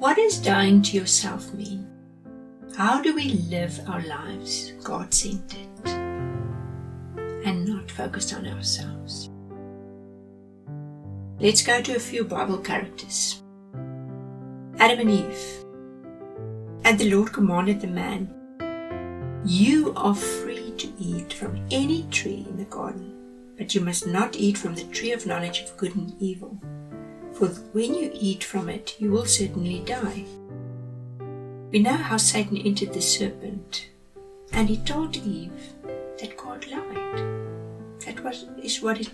What does dying to yourself mean? How do we live our lives God-centered and not focused on ourselves? Let's go to a few Bible characters. Adam and Eve. And the Lord commanded the man, "You are free to eat from any tree in the garden, but you must not eat from the tree of knowledge of good and evil. For when you eat from it, you will certainly die." We know how Satan entered the serpent, and he told Eve that God lied. That is what it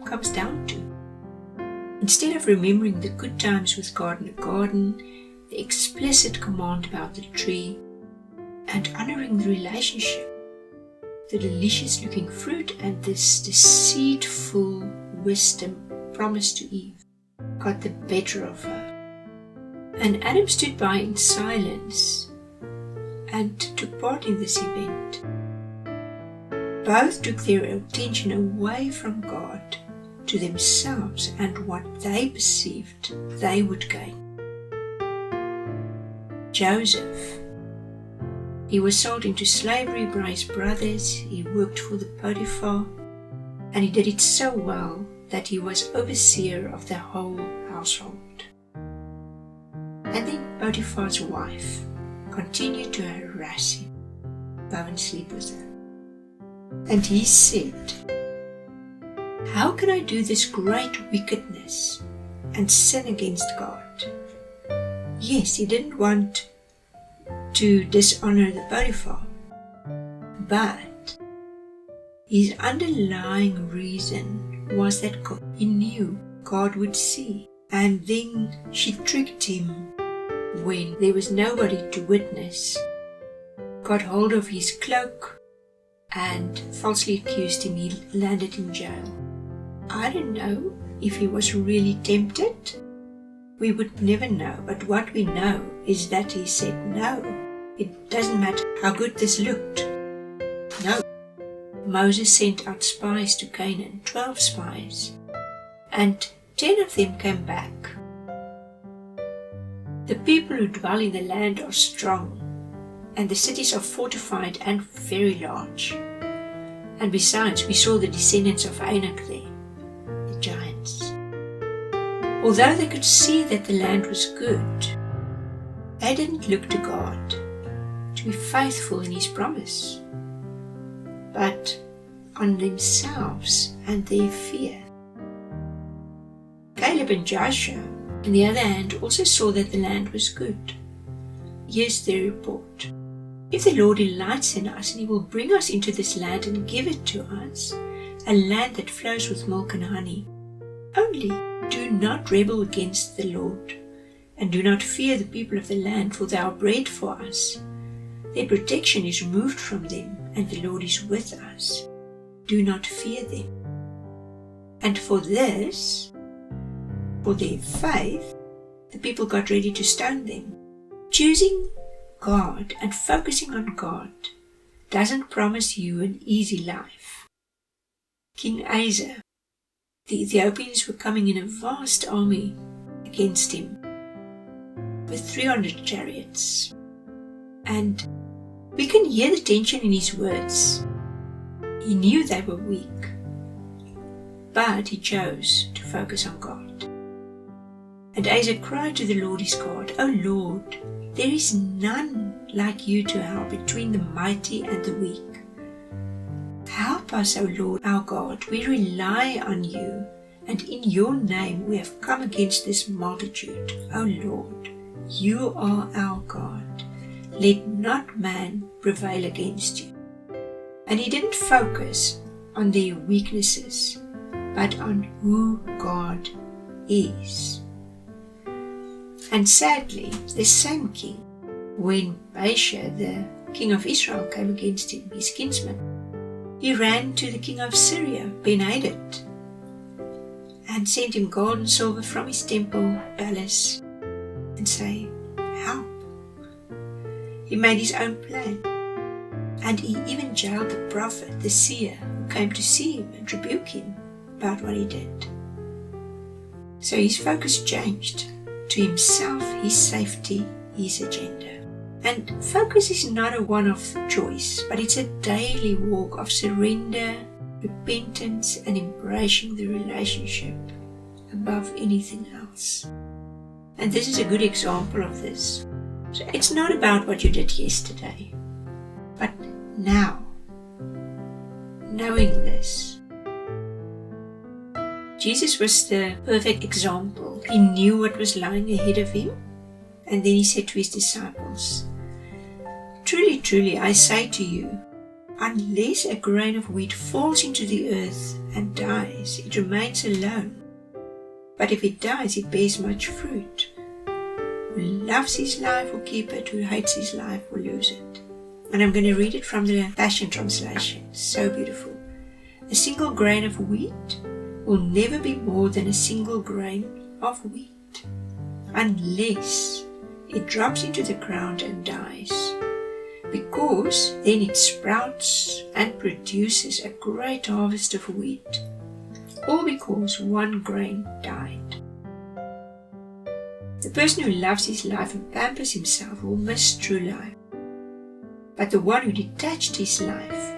comes down to. Instead of remembering the good times with God in the garden, the explicit command about the tree, and honoring the relationship, the delicious looking fruit and this deceitful wisdom promised to Eve got the better of her. And Adam stood by in silence and took part in this event. Both took their attention away from God to themselves and what they perceived they would gain. Joseph. He was sold into slavery by his brothers. He worked for the Potiphar, and he did it so well that he was overseer of the whole household. And then Potiphar's wife continued to harass him, go and sleep with her. And he said, "How can I do this great wickedness and sin against God?" Yes, he didn't want to dishonor the Potiphar, but his underlying reason was that he knew God would see. And then she tricked him when there was nobody to witness, got hold of his cloak and falsely accused him. He landed in jail. I don't know if he was really tempted. We would never know, but what we know is that he said, "No, it doesn't matter how good this looked." No. Moses sent out spies to Canaan, 12 spies, and 10 of them came back. The people who dwell in the land are strong, and the cities are fortified and very large. And besides, we saw the descendants of Anak there, the giants. Although they could see that the land was good, they didn't look to God to be faithful in His promise, but on themselves and their fear. Caleb and Joshua, on the other hand, also saw that the land was good. Here's their report. "If the Lord delights in us, and He will bring us into this land and give it to us, a land that flows with milk and honey, only do not rebel against the Lord, and do not fear the people of the land, for they are bread for us. Their protection is removed from them, and the Lord is with us. Do not fear them." And for this, for their faith, the people got ready to stone them. Choosing God and focusing on God doesn't promise you an easy life. King Asa, the Ethiopians were coming in a vast army against him with 300 chariots. And we can hear the tension in his words. He knew they were weak, but he chose to focus on God. And Asa cried to the Lord his God, "O Lord, there is none like you to help between the mighty and the weak. Help us, O Lord our God, we rely on you, and in your name we have come against this multitude. O Lord, you are our God. Let not man prevail against you." And he didn't focus on their weaknesses, but on who God is. And sadly, the same king, when Baasha, the king of Israel, came against him, his kinsman, he ran to the king of Syria, Ben-Hadad, and sent him gold and silver from his temple palace and say, "Help." He made his own plan, and he even jailed the prophet, the seer, who came to see him and rebuke him about what he did. So his focus changed. to himself, his safety, his agenda. And focus is not a one-off choice, but it's a daily walk of surrender, repentance, and embracing the relationship above anything else. And this is a good example of this. So it's not about what you did yesterday, but now, knowing this. Jesus was the perfect example. He knew what was lying ahead of him, and then he said to his disciples, "Truly, truly, I say to you, unless a grain of wheat falls into the earth and dies, it remains alone. But if it dies, it bears much fruit. Who loves his life will keep it, who hates his life will lose it." And I'm going to read it from the Passion Translation. So beautiful. A single grain of wheat will never be more than a single grain of wheat, unless it drops into the ground and dies, because then it sprouts and produces a great harvest of wheat, all because one grain died. The person who loves his life and pampers himself will miss true life, but the one who detached his life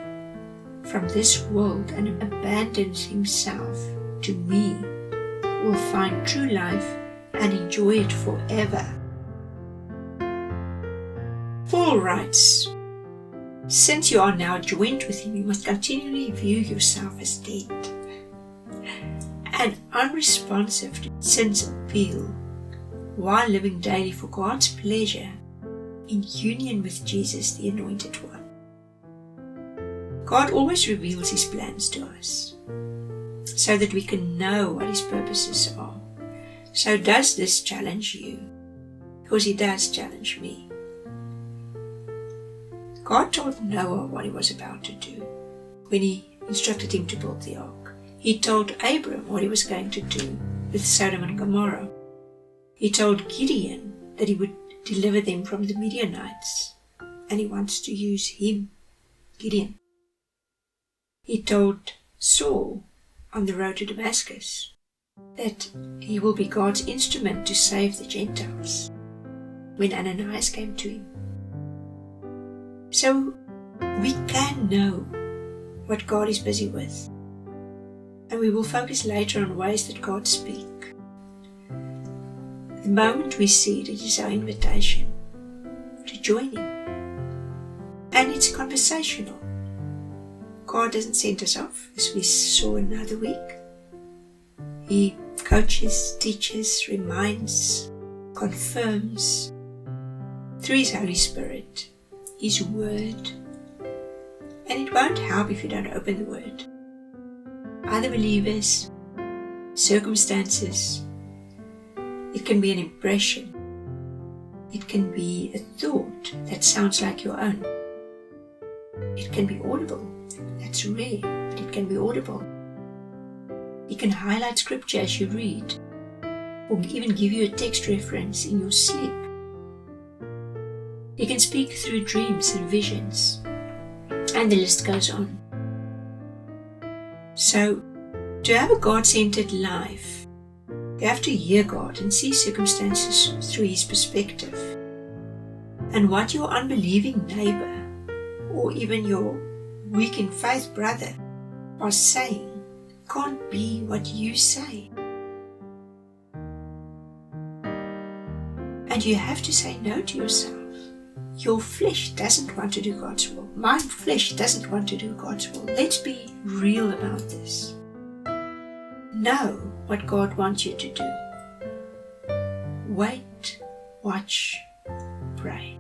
from this world and abandons himself to me will find true life and enjoy it forever. Paul writes, "Since you are now joined with him, you must continually view yourself as dead and unresponsive to sin's appeal, while living daily for God's pleasure in union with Jesus, the Anointed One." God always reveals his plans to us so that we can know what his purposes are. So does this challenge you? Because it does challenge me. God told Noah what he was about to do when he instructed him to build the ark. He told Abram what he was going to do with Sodom and Gomorrah. He told Gideon that he would deliver them from the Midianites, and he wants to use him, Gideon. He told Saul on the road to Damascus that he will be God's instrument to save the Gentiles when Ananias came to him. So we can know what God is busy with, and we will focus later on ways that God speaks. The moment we see it, it is our invitation to join him, and it's conversational. God doesn't send us off, as we saw another week. He coaches, teaches, reminds, confirms through his Holy Spirit, his word. And it won't help if you don't open the word. Other believers, circumstances, it can be an impression. It can be a thought that sounds like your own. It can be audible. That's rare, but it can be audible. You can highlight scripture as you read, or even give you a text reference in your sleep. You can speak through dreams and visions, and the list goes on. So, to have a God-centered life, you have to hear God and see circumstances through his perspective. And what your unbelieving neighbor, or even your weak in faith brother, are saying can't be what you say. And you have to say no to yourself. Your flesh doesn't want to do God's will. My flesh doesn't want to do God's will. Let's be real about this. Know what God wants you to do. Wait, watch, pray.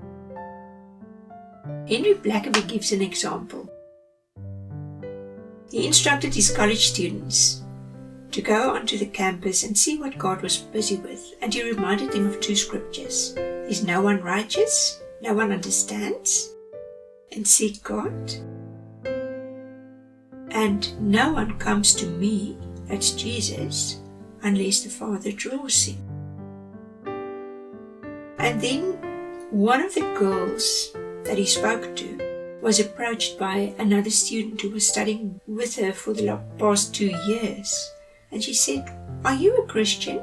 Henry Blackaby gives an example. He instructed his college students to go onto the campus and see what God was busy with, and he reminded them of two scriptures. Is no one righteous? No one understands and seek God? And no one comes to me, that's Jesus, unless the Father draws him. And then one of the girls that he spoke to was approached by another student who was studying with her for the past 2 years. And she said, "Are you a Christian?"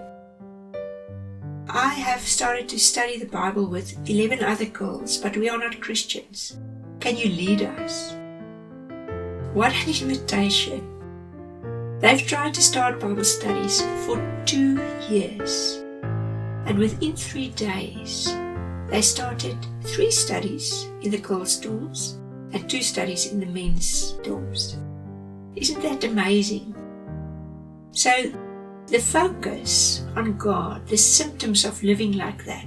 I have started to study the Bible with 11 other girls, but we are not Christians. Can you lead us? What an invitation. They've tried to start Bible studies for 2 years. And within 3 days, they started 3 studies in the girls' dorms and 2 studies in the men's dorms. Isn't that amazing? So, the focus on God, the symptoms of living like that,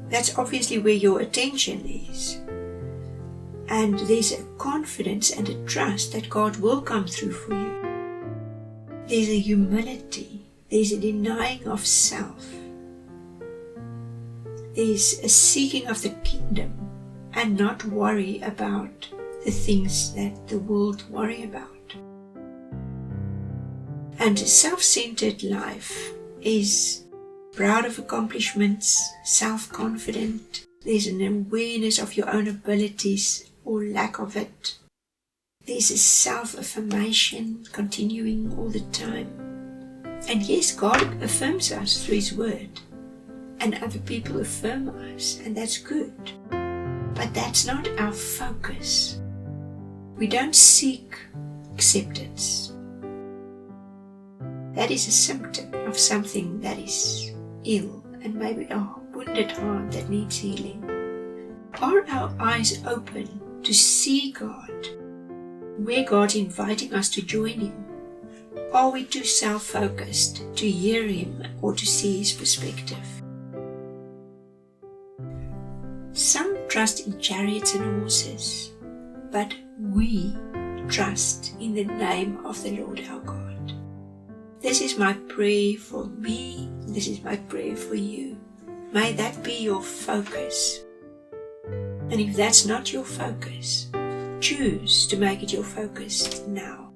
that's obviously where your attention is. And there's a confidence and a trust that God will come through for you. There's a humility. There's a denying of self. There's a seeking of the kingdom and not worry about the things that the world worry about. And a self-centered life is proud of accomplishments, self-confident. There's an awareness of your own abilities or lack of it. There's a self-affirmation continuing all the time. And yes, God affirms us through His Word. And other people affirm us, and that's good. But that's not our focus. We don't seek acceptance. That is a symptom of something that is ill and maybe a wounded heart that needs healing. Are our eyes open to see God, where God's inviting us to join Him? Are we too self-focused to hear Him or to see His perspective? Some trust in chariots and horses, but we trust in the name of the Lord our God. This is my prayer for me. This is my prayer for you. May that be your focus. And if that's not your focus, choose to make it your focus now.